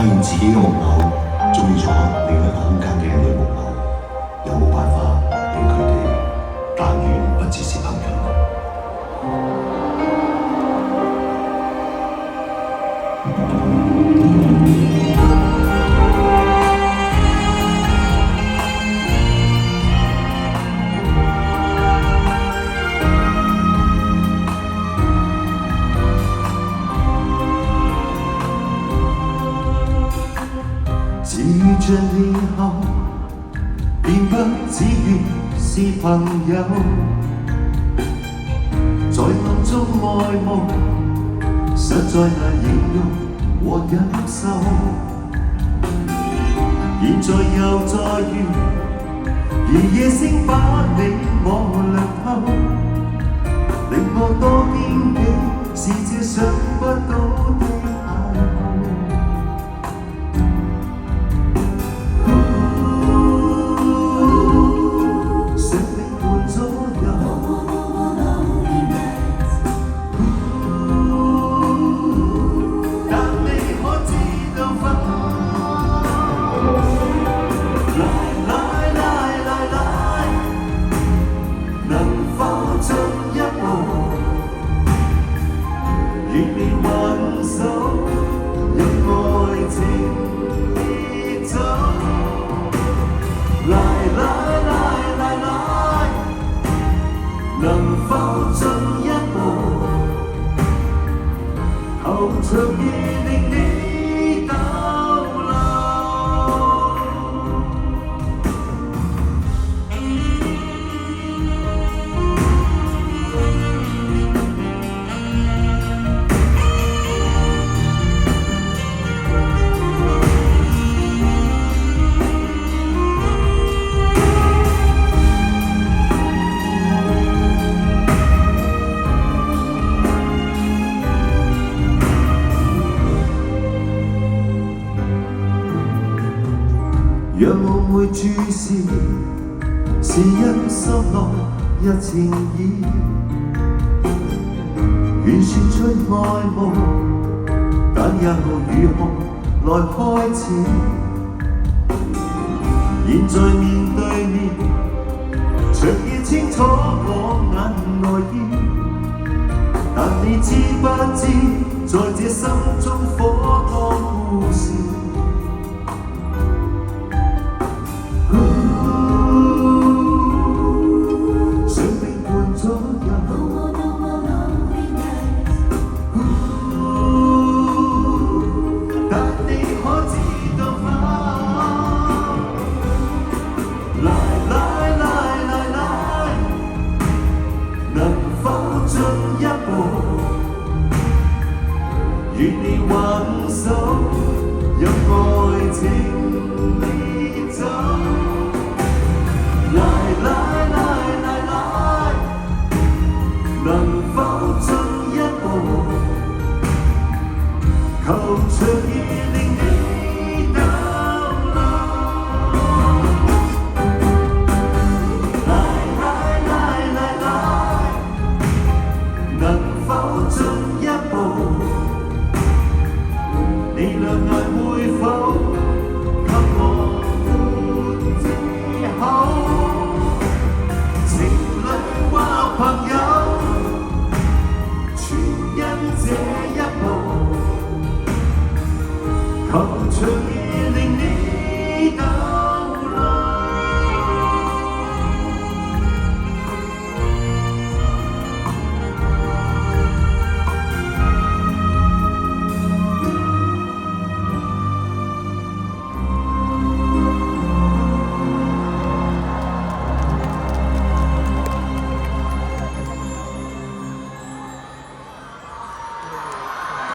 現自己嘅木偶中意咗另一個空間嘅女木偶，有冇辦法令佢哋但願不只是朋友？自盡以後，便不只願是朋友，在暗中愛慕，實在難形容和忍受。現在又再遇，而夜星把你我亮透，令我多驚喜，是這想不到的邂逅。能否進一步，後場夜令你逗留。若我會注視，是因心內一情意，願說出愛慕，但日後如何來開始？現在面對面，長夜清楚我眼內意，但你知不知，在這心中火燙故事。願你挽手，讓愛情離走。來，能否進一步？求長夜令你逗留。來，能否進一步？你兩眼會否給我半隻口？情侶或朋友，全因這一步，求長夜令你逗留。